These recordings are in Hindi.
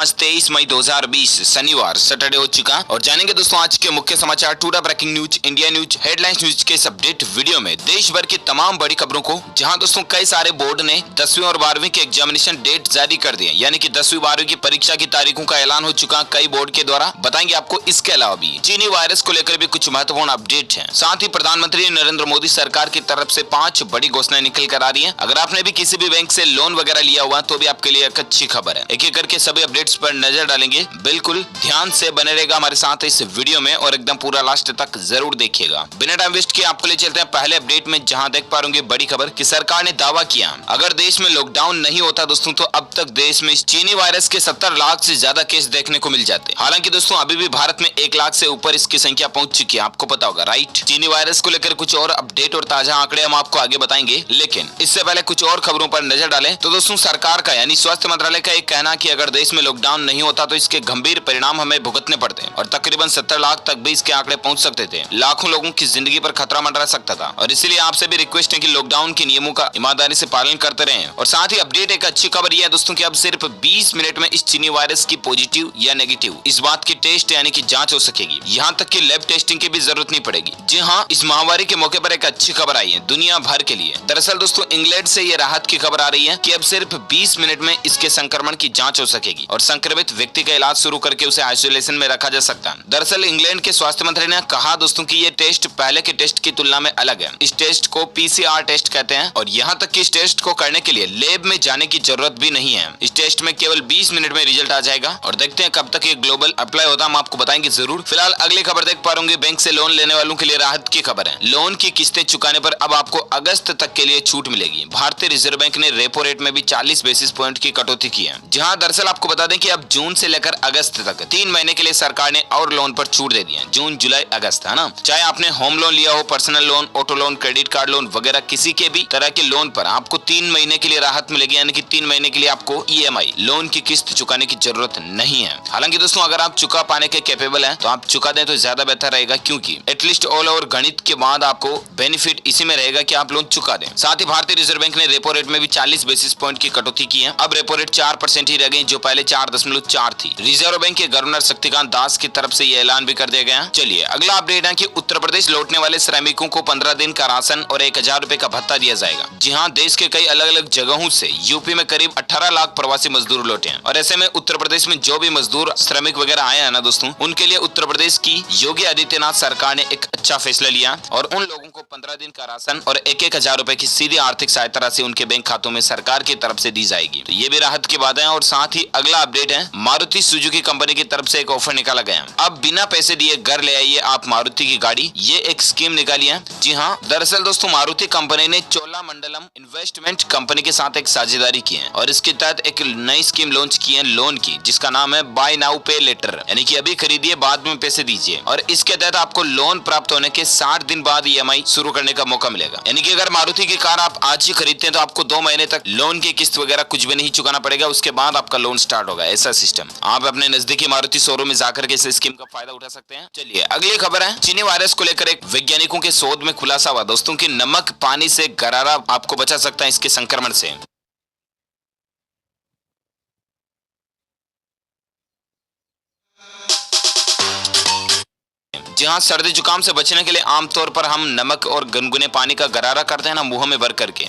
आज 23 मई 2020 शनिवार सैटरडे हो चुका और जानेंगे दोस्तों आज के मुख्य समाचार today breaking news, India news, headlines news के इस अपडेट वीडियो में देश भर की तमाम बड़ी खबरों को, जहां दोस्तों कई सारे बोर्ड ने 10वीं और 12वीं के एग्जामिनेशन डेट जारी कर दिए, यानी कि 10वीं 12वीं की परीक्षा की तारीखों का ऐलान हो चुका कई बोर्ड के द्वारा। बताएंगे आपको इसके अलावा भी चीनी वायरस को लेकर भी कुछ महत्वपूर्ण अपडेट है। साथ ही प्रधानमंत्री नरेंद्र मोदी सरकार की तरफ से 5 बड़ी घोषणाएं निकल कर आ रही है। अगर आपने भी किसी भी बैंक से लोन वगैरह लिया हुआ तो भी आपके लिए एक अच्छी खबर है। एक एक करके सभी अपडेट्स पर नजर डालेंगे। बिल्कुल ध्यान से बने रहेगा हमारे साथ इस वीडियो में और एकदम पूरा लास्ट तक जरूर देखिएगा। बिना टाइम वेस्ट किए आपको ले चलते हैं पहले अपडेट में, जहां देख पा रहे बड़ी खबर कि सरकार ने दावा किया अगर देश में लॉकडाउन नहीं होता दोस्तों तो अब तक देश में चीनी वायरस के 70 लाख से ज्यादा केस देखने को मिल जाते। हालांकि दोस्तों अभी भी भारत में 1 लाख से ऊपर इसकी संख्या पहुंच चुकी है, आपको पता होगा राइट। चीनी वायरस को लेकर कुछ और अपडेट और ताजा आंकड़े हम आपको आगे बताएंगे, लेकिन इससे पहले कुछ और खबरों पर नजर डालें तो दोस्तों सरकार का यानी स्वास्थ्य मंत्रालय का एक कहना कि अगर देश में लॉकडाउन नहीं होता तो इसके गंभीर परिणाम हमें भुगतने पड़ते और तकरीबन 70 लाख तक भी इसके आंकड़े पहुंच सकते थे। लाखों लोगों की जिंदगी पर खतरा मंडरा सकता था और इसीलिए आपसे भी रिक्वेस्ट है कि लॉकडाउन के नियमों का ईमानदारी से पालन करते रहें। और साथ ही अपडेट एक अच्छी खबर यह है दोस्तों कि अब सिर्फ 20 मिनट में इस चीनी वायरस की पॉजिटिव या नेगेटिव इस बात की टेस्ट यानी कि जांच हो सकेगी। यहाँ तक कि लैब टेस्टिंग की भी जरूरत नहीं पड़ेगी। जी हाँ, इस महामारी के मौके पर एक अच्छी खबर आई है दुनिया भर के लिए। दरअसल दोस्तों इंग्लैंड से ये राहत की खबर आ रही है कि अब सिर्फ 20 मिनट में इसके संक्रमण की जांच हो सकेगी और संक्रमित व्यक्ति का इलाज शुरू करके उसे आइसोलेशन में रखा जा सकता है। दरअसल इंग्लैंड के स्वास्थ्य मंत्री ने कहा दोस्तों कि ये टेस्ट पहले के टेस्ट की तुलना में अलग है। इस टेस्ट को PCR टेस्ट कहते हैं और यहाँ तक कि इस टेस्ट को करने के लिए लैब में जाने की जरूरत भी नहीं है। इस टेस्ट में केवल 20 मिनट में रिजल्ट आ जाएगा और देखते हैं कब तक ये ग्लोबल अप्लाई होता है, हम आपको बताएंगे जरूर। फिलहाल अगली खबर देख पा रहे बैंक से लोन लेने वालों के लिए राहत की खबर है। लोन की किस्तें चुकाने पर अब आपको अगस्त तक के लिए छूट मिलेगी। भारतीय रिजर्व बैंक ने रेपो रेट में भी 40 बेसिस पॉइंट की कटौती की है। जहां दरअसल आपको बता दें कि अब जून से लेकर अगस्त तक 3 महीने के लिए सरकार ने और लोन पर छूट दे दी है। जून, जुलाई, अगस्त, है ना। चाहे आपने होम लोन लिया हो, personal loan, auto loan, credit card loan वगैरह किसी के भी तरह के लोन पर आपको 3 महीने के लिए राहत मिलेगी, यानी कि 3 महीने के लिए आपको EMI लोन की किस्त चुकाने की जरूरत नहीं है। हालांकि दोस्तों अगर आप चुका पाने के कैपेबल हैं तो आप चुका दें तो ज्यादा बेहतर रहेगा, क्योंकि एटलीस्ट ऑल ओवर गणित के बाद आपको बेनिफिट इसी में रहेगा कि आप लोन चुका दें। साथ ही भारतीय रिजर्व बैंक ने रेपो रेट में भी 40 बेसिस पॉइंट की कटौती की है। अब रेपो रेट 4% ही रह गई, जो पहले 4.4 थी। रिजर्व बैंक के गवर्नर शक्तिकांत दास की तरफ से यह ऐलान भी कर दिया गया। चलिए अगला अपडेट है कि उत्तर प्रदेश लौटने वाले श्रमिकों को 15 दिन का राशन और 1000 रुपए का भत्ता दिया जाएगा। जी हाँ, देश के कई अलग अलग जगहों से यूपी में करीब 18 लाख प्रवासी मजदूर लौटे हैं और ऐसे में उत्तर प्रदेश में जो भी मजदूर श्रमिक वगैरह आए हैं ना दोस्तों, उनके लिए उत्तर प्रदेश की योगी आदित्यनाथ सरकार ने एक अच्छा फैसला लिया और उन लोगों को 15 दिन का राशन और 1,000 रुपए की सीधी आर्थिक सहायता राशि उनके बैंक खातों में सरकार की तरफ से दी जाएगी। तो ये भी राहत की बात है। और साथ ही अगला अपडेट है मारुति सुजुकी कंपनी की तरफ से एक ऑफर निकाला गया। अब बिना पैसे दिए घर ले आइए आप मारुति की गाड़ी, ये एक स्कीम निकाली है। जी हाँ, दरअसल दोस्तों मारुति कंपनी ने चोलामंडलम इन्वेस्टमेंट कंपनी के साथ एक साझेदारी की है और इसके तहत एक नई स्कीम लॉन्च की है लोन की, जिसका नाम है बाय नाउ पे लेटर, यानी कि अभी खरीदिए बाद में पैसे दीजिए। और इसके तहत आपको लोन प्राप्त होने के 60 दिन बाद EMI शुरू करने का मौका मिलेगा। यानी कि अगर मारुति की कार आप आज ही खरीदते हैं तो आपको 2 महीने तक लोन की किस्त वगैरह कुछ भी नहीं चुकाना पड़ेगा, उसके बाद आपका लोन स्टार्ट होगा। ऐसा सिस्टम आप अपने नजदीकी मारुति शोरूम में जाकर के इस स्कीम का फायदा उठा सकते हैं। चलिए अगली खबर है चीनी वायरस को लेकर एक वैज्ञानिकों के शोध में खुलासा हुआ दोस्तों कि नमक पानी से गरारा आपको बचा सकता है इसके संक्रमण से। जहां सर्दी जुकाम से बचने के लिए आमतौर पर हम नमक और गुनगुने पानी का गरारा करते हैं ना मुंह में भर करके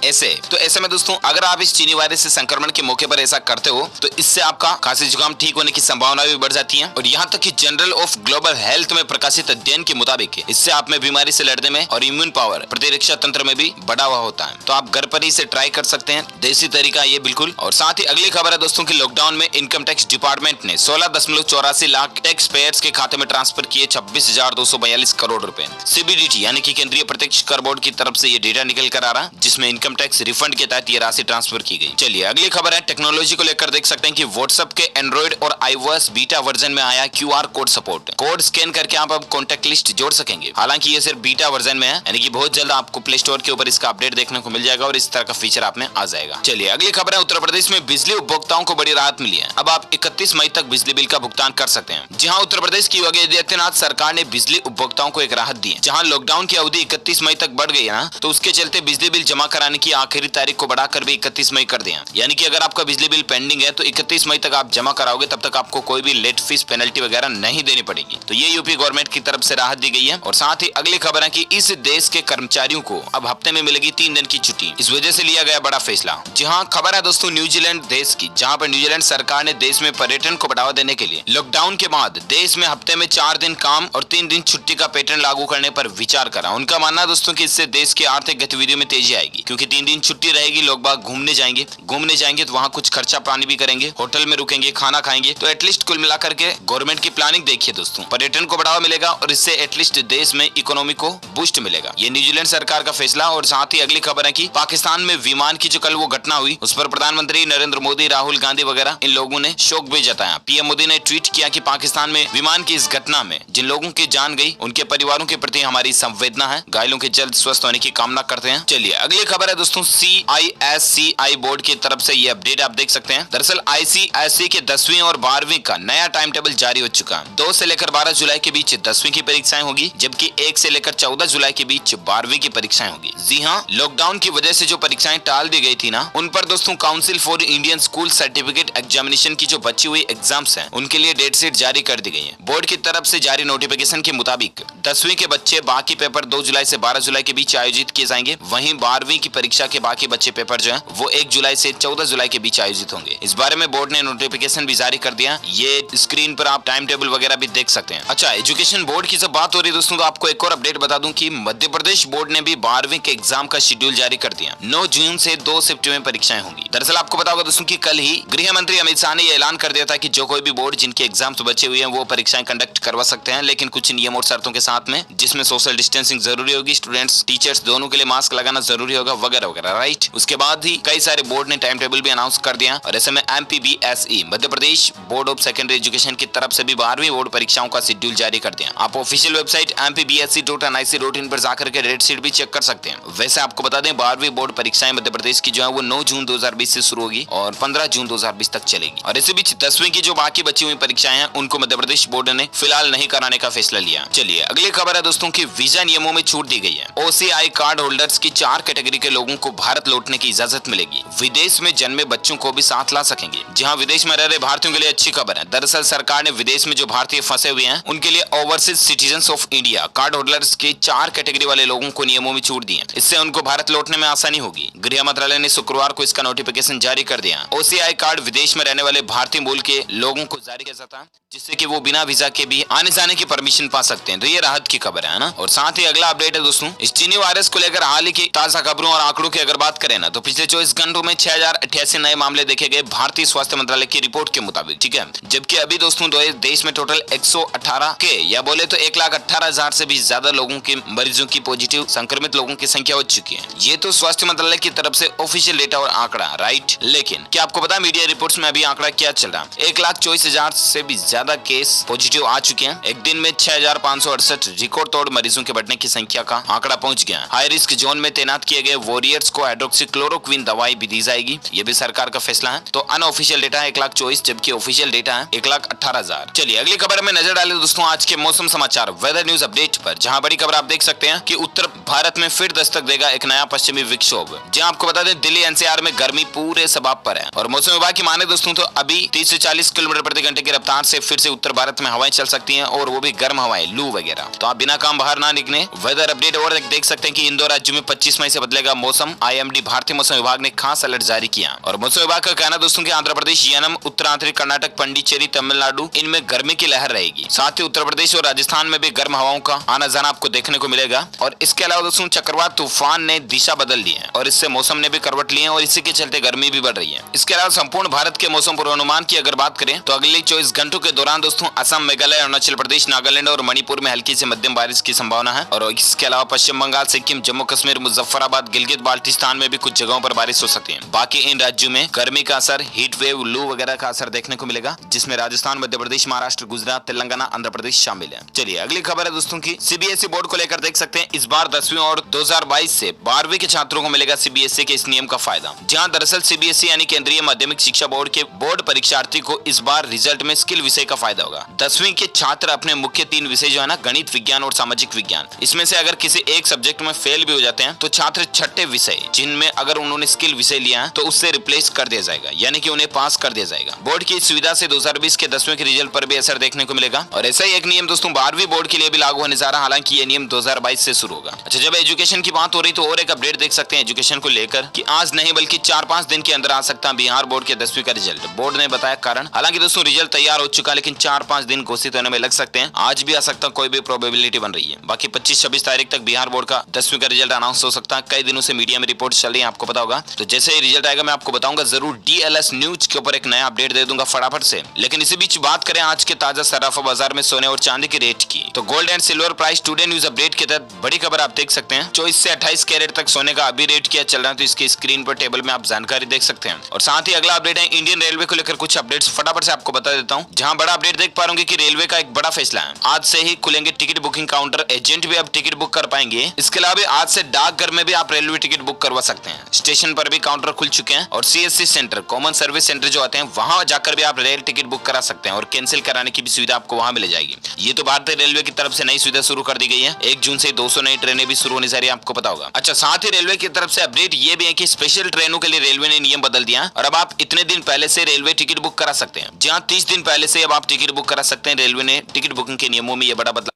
ऐसे में दोस्तों अगर आप इस चीनी वायरस से संक्रमण के मौके पर ऐसा करते हो तो इससे आपका खांसी जुकाम ठीक होने की संभावना भी बढ़ जाती है। और यहाँ तक कि जनरल ऑफ ग्लोबल हेल्थ में प्रकाशित अध्ययन के मुताबिक इससे आप में बीमारी से लड़ने में और इम्यून पावर प्रतिरक्षा तंत्र में भी बढ़ा हुआ होता है। तो आप घर पर ही इसे ट्राई कर सकते हैं, देसी तरीका ये बिल्कुल। और साथ ही अगली खबर है दोस्तों की लॉकडाउन में इनकम टैक्स डिपार्टमेंट ने 16.84 लाख टैक्स पेयर्स के खाते में ट्रांसफर किए 26,242 करोड़ रुपए। CBDT यानी कि केंद्रीय प्रत्यक्ष कर बोर्ड की तरफ से ये डेटा निकल कर आ रहा, जिसमें इनकम टैक्स रिफंड के तहत ये राशि ट्रांसफर की गई। चलिए अगली खबर है टेक्नोलॉजी को लेकर देख सकते हैं कि WhatsApp के एंड्रॉइड और iOS बीटा वर्जन में आया QR code support. Code scan करके आप अब कॉन्टेक्ट लिस्ट जोड़ सकेंगे। हालांकि ये सिर्फ बीटा वर्जन में है, यानी कि बहुत जल्द आपको प्ले स्टोर के ऊपर इसका अपडेट देखने को मिल जाएगा और इस तरह का फीचर आप में आ जाएगा। चलिए अगली खबर है उत्तर प्रदेश में बिजली उपभोक्ताओं को बड़ी राहत मिली है। अब आप 31 मई तक बिजली बिल का भुगतान कर सकते हैं। जी हाँ, उत्तर प्रदेश की योगी आदित्यनाथ सरकार ने बिजली उपभोक्ताओं को एक राहत दी है। जहां लॉकडाउन की अवधि 31 मई तक बढ़ गई है ना, तो उसके चलते बिजली बिल जमा कराने की आखिरी तारीख को बढ़ाकर भी 31 मई कर दिया। यानी कि अगर आपका बिजली बिल पेंडिंग है तो 31 मई तक आप जमा कराओगे, तब तक आपको कोई भी लेट फीस पेनल्टी वगैरह नहीं देनी पड़ेगी। तो ये यूपी गवर्नमेंट की तरफ से राहत दी गई है। और साथ ही अगली खबर है कि इस देश के कर्मचारियों को अब हफ्ते में मिलेगी 3 दिन की छुट्टी। इस वजह से लिया गया बड़ा फैसला। जी हाँ, खबर है दोस्तों न्यूजीलैंड देश की, जहाँ पर न्यूजीलैंड सरकार ने देश में पर्यटन को बढ़ावा देने के लिए लॉकडाउन के बाद देश में हफ्ते में 4 दिन काम और 3 दिन छुट्टी का पैटर्न लागू करने पर विचार करा। उनका मानना दोस्तों कि इससे देश की आर्थिक गतिविधियों में तेजी आएगी, क्योंकि 3 दिन छुट्टी रहेगी, लोग बाग घूमने जाएंगे तो वहाँ कुछ खर्चा पानी भी करेंगे, होटल में रुकेंगे, खाना खाएंगे। तो एटलीस्ट कुल मिलाकर के गवर्नमेंट की प्लानिंग देखिए दोस्तों, पर्यटन को बढ़ावा मिलेगा और इससे एटलीस्ट देश में इकोनॉमी को बूस्ट मिलेगा। ये न्यूजीलैंड सरकार का फैसला। और साथ ही अगली खबर है कि पाकिस्तान में विमान की जो कल वो घटना हुई, उस पर प्रधानमंत्री नरेंद्र मोदी, राहुल गांधी वगैरह इन लोगों ने शोक भी जताया। पीएम मोदी ने ट्वीट किया कि पाकिस्तान में विमान की इस घटना में जिन लोगों की जान गई, उनके परिवारों के प्रति हमारी संवेदना है। घायलों के जल्द स्वस्थ होने की कामना करते हैं। चलिए अगली खबर है दोस्तों, CISCI बोर्ड की तरफ से ये अपडेट आप देख सकते हैं। दरअसल ICSE के 10वीं और 12वीं का नया टाइम टेबल जारी हो चुका है। 2 से लेकर 12 जुलाई के बीच 10वीं की परीक्षाएं होगी, जबकि 1 से लेकर 14 जुलाई के बीच 12वीं की परीक्षाएं होगी। जी हाँ, लॉकडाउन की वजह से जो परीक्षाएं टाल दी गई थी ना, उन पर दोस्तों council for Indian school certificate examination की जो बची हुई एग्जाम्स हैं, उनके लिए डेट शीट जारी कर दी गई है। बोर्ड की तरफ से जारी नोटिफिकेशन के मुताबिक 10वीं के बच्चे बाकी पेपर 2 जुलाई से 12 जुलाई के बीच आयोजित किए जाएंगे। वहीं 12वीं की परीक्षा के बाकी बच्चे पेपर जो है वो 1 जुलाई से 14 जुलाई के बीच आयोजित होंगे। इस बारे में बोर्ड ने नोटिफिकेशन भी जारी कर दिया। ये स्क्रीन पर आप टाइम टेबल वगैरह भी देख सकते हैं। अच्छा, एजुकेशन बोर्ड की जब बात हो रही है दोस्तों, तो आपको एक और अपडेट बता दूं कि मध्य प्रदेश बोर्ड ने भी 12वीं के एग्जाम का शेड्यूल जारी कर दिया। 9 जून से 2 सिफ्ट में परीक्षाएं होंगी। दरअसल आपको पता होगा दोस्तों कि कल ही गृह मंत्री अमित शाह ने यह ऐलान कर दिया था कि जो कोई भी बोर्ड जिनके एग्जाम बचे हुए हैं वो परीक्षाएं कंडक्ट करवा सकते हैं, लेकिन कुछ नियम और शर्तों के साथ में, जिसमें सोशल डिस्टेंसिंग जरूरी होगी, स्टूडेंट्स टीचर्स दोनों के लिए मास्क लगाना जरूरी होगा वगैरह वगैरह, राइट। उसके बाद ही कई सारे बोर्ड ने टाइम टेबल भी अनाउंस कर दिया। और ऐसे में MPBSE Madhya Pradesh board of secondary education की तरफ से भी 12वीं बोर्ड परीक्षाओं का शेड्यूल जारी कर दिया। आप ऑफिशियल वेबसाइट mpbse.nic.in पर जाकर के डेट शीट भी चेक कर सकते हैं। वैसे आपको बता दें 12वीं बोर्ड परीक्षाएं मध्य प्रदेश की जो है वो 9 जून 2020 से शुरू होगी और 15 जून 2020 तक चलेगी। और इसी बीच 10वीं की जो बाकी बची हुई परीक्षाएं हैं उनको मध्य प्रदेश बोर्ड ने फिलहाल नहीं कराने का फैसला लिया। चलिए अगली खबर है दोस्तों की वीजा नियमों में छूट दी गई है। OCI कार्ड होल्डर्स की 4 कैटेगरी के लोगों को भारत लौटने की इजाजत मिलेगी। विदेश में जन्मे बच्चों को भी साथ ला सकेंगे। जहां विदेश में रह रहे भारतीयों के लिए अच्छी खबर है। दरअसल सरकार ने विदेश में जो भारतीय फंसे हुए हैं उनके लिए overseas citizens of India card holders के 4 कैटेगरी वाले लोगों को नियमों में छूट दी है। इससे उनको भारत लौटने में आसानी होगी। गृह मंत्रालय ने शुक्रवार को इसका नोटिफिकेशन जारी कर दिया। OCI कार्ड विदेश में रहने वाले भारतीय मूल के लोगों को जारी किया जाता है, जिससे कि वो बिना वीजा के भी आने जाने की परमिशन पा सकते हैं। तो ये राहत की खबर है ना। और साथ ही अगला अपडेट है दोस्तों, इस चीनी वायरस को लेकर हाल ही की ताजा खबरों और आंकड़ों की अगर बात करें ना, तो पिछले 24 घंटों में 6088 नए मामले देखे गए भारतीय स्वास्थ्य मंत्रालय की रिपोर्ट के मुताबिक, ठीक है। जबकि अभी दोस्तों देश में टोटल 118 के या बोले तो 1,18,000 से भी ज्यादा लोगों के मरीजों की पॉजिटिव संक्रमित लोगों की संख्या हो चुकी है। ये तो स्वास्थ्य मंत्रालय की तरफ से ऑफिशियल डेटा और आंकड़ा, राइट। लेकिन क्या आपको पता मीडिया रिपोर्ट्स में अभी आंकड़ा क्या चल रहा है? 1,24,000 से भी ज्यादा केस पॉजिटिव आ चुके हैं। एक दिन में 6,568 रिकॉर्ड तोड़ मरीजों के बढ़ने की संख्या का आंकड़ा पहुंच गया। हाई रिस्क जोन में तैनात किए गए वॉरियर्स को हाइड्रोक्सीक्लोरोक्विन दवाई भी दी जाएगी। ये भी सरकार का फैसला है। तो अनऑफिशियल डेटा है 1,24,000, जबकि ऑफिशियल डेटा है 1,18,000। चलिए अगली खबर में नजर डालें दोस्तों आज के मौसम समाचार वेदर न्यूज अपडेट पर, जहां बड़ी खबर आप देख सकते हैं कि उत्तर भारत में फिर दस्तक देगा एक नया पश्चिमी विक्षोभ। जहां आपको बता दें दिल्ली NCR में गर्मी पूरे सबाब पर है। और मौसम विभाग की माने दोस्तों तो अभी 30 से 40 किलोमीटर प्रति घंटे की रफ्तार से फिर से उत्तर भारत में हवाएं चल सकती हैं, और वो भी गर्म हवाएं, लू वगैरह। तो आप बिना काम बाहर ना निकले। वेदर अपडेट और देख सकते हैं कि इन 2 राज्यों में 25 मई से बदलेगा मौसम। IMD भारतीय मौसम विभाग ने खास अलर्ट जारी किया। और मौसम विभाग का कहना दोस्तों कि आंध्र प्रदेश, यानम, उत्तरांचल कर्नाटक, पंडिचेरी, तमिलनाडु इनमें गर्मी की लहर रहेगी। साथ ही उत्तर प्रदेश और राजस्थान में भी गर्म हवाओं का आना जाना आपको देखने को मिलेगा। और इसके अलावा दोस्तों चक्रवात तूफान ने दिशा बदल ली है और इससे मौसम ने भी करवट ली है और इसी के चलते गर्मी भी बढ़ रही है। इसके अलावा संपूर्ण भारत के मौसम पूर्वानुमान की अगर बात करें तो अगले 24 घंटों के दौरान दोस्तों असम, मेघालय, अरुणाचल प्रदेश, नागालैंड और मणिपुर में हल्की से मध्यम बारिश की संभावना है। और इसके अलावा पश्चिम बंगाल, सिक्किम, जम्मू कश्मीर, मुजफ्फराबाद, गिलगित बाल्टिस्तान में भी कुछ जगहों पर बारिश हो सकती है। बाकी इन राज्यों में गर्मी का असर, हीट वेव, लू वगैरह का असर देखने को मिलेगा, जिसमें राजस्थान, मध्य प्रदेश, महाराष्ट्र, गुजरात, तेलंगाना, आंध्र प्रदेश शामिल है। चलिए अगली खबर है दोस्तों की CBSE बोर्ड को लेकर देख सकते हैं इस बार 10वीं और 2022 से 12वीं के छात्रों को मिलेगा CBSE के इस नियम का फायदा। जहां दरअसल CBSE यानी केंद्रीय माध्यमिक शिक्षा बोर्ड के बोर्ड परीक्षार्थी को इस बार रिजल्ट में स्किल विषय का फायदा होगा। 10वीं के छात्र अपने मुख्य 3 विषय जो है ना, गणित, विज्ञान और सामाजिक विज्ञान, इसमें से अगर किसी एक सब्जेक्ट में फेल भी हो जाते हैं तो छात्र छठे विषय जिनमें अगर उन्होंने स्किल विषय लिया है तो उससे रिप्लेस कर दिया जाएगा, यानी कि उन्हें पास कर दिया जाएगा। बोर्ड की सुविधा से 2020 के 10वीं के रिजल्ट पर भी असर देखने को मिलेगा। और ऐसा ही एक नियम दोस्तों 12वीं बोर्ड के लिए भी लागू होने जा रहा है, हालांकि ये नियम 2022 से शुरू होगा। अच्छा, जब एजुकेशन की बात हो रही तो और एक अपडेट देख सकते हैं एजुकेशन को लेकर कि आज नहीं बल्कि 4-5 दिन के अंदर आ सकता है बिहार बोर्ड के 10वीं का रिजल्ट। बोर्ड ने बताया कारण, हालांकि दोस्तों रिजल्ट तैयार हो चुका, लेकिन 4-5 दिन घोषित होने में लग सकते हैं। आज भी आ सकता, कोई भी प्रोबेबिलिटी बन रही है। बाकी 25-26 तारीख तक बिहार बोर्ड का 10वीं का रिजल्ट अनाउंस हो सकता है। कई दिनों से मीडिया में रिपोर्ट चल रही है, आपको पता होगा। तो जैसे ही रिजल्ट आएगा मैं आपको बताऊंगा जरूर। DLS न्यूज के ऊपर एक नया अपडेट दे दूंगा फटाफट से। लेकिन इसी बीच बात करें आज के ताजा सराफा बाजार में सोने और चांदी के रेट की, तो gold and silver price today news update के तहत बड़ी खबर आप देख सकते हैं। 24 से 28 कैरेट तक सोने का अभी रेट क्या चल रहा है, तो इसकी स्क्रीन पर टेबल में आप जानकारी देख सकते हैं। और साथ ही अगला अपडेट है इंडियन रेलवे को लेकर कुछ अपडेट्स, फटाफट से आपको बता देता हूं। जहां बड़ा अपडेट देख पा रहे कि रेलवे का एक बड़ा फैसला है, आज से ही खुलेंगे टिकट बुकिंग काउंटर, एजेंट भी अब टिकट बुक कर पाएंगे। इसके अलावा आज से डाकघर में भी आप रेलवे टिकट बुक करवा सकते हैं। स्टेशन पर भी काउंटर खुल चुके हैं और CSC centre, common service centre जो आते हैं, वहां जाकर भी आप रेल टिकट बुक करा सकते हैं और कैंसिल कराने की भी सुविधा आपको वहां मिल जाएगी। ये तो भारतीय रेलवे की तरफ से नई सुविधा शुरू कर दी गई है। 1 जून से 200 नई ट्रेनें भी शुरू होने जा रही है, आपको पता होगा। अच्छा, साथ ही रेलवे की तरफ से अपडेट ये भी है कि स्पेशल ट्रेनों के लिए रेलवे ने नियम बदल दिया और अब आप इतने दिन पहले से रेलवे टिकट बुक करा सकते हैं। जहां 30 दिन पहले से अब आप टिकट बुक करा सकते हैं। रेलवे ने टिकट बुकिंग के नियमों में ये बड़ा बदलाव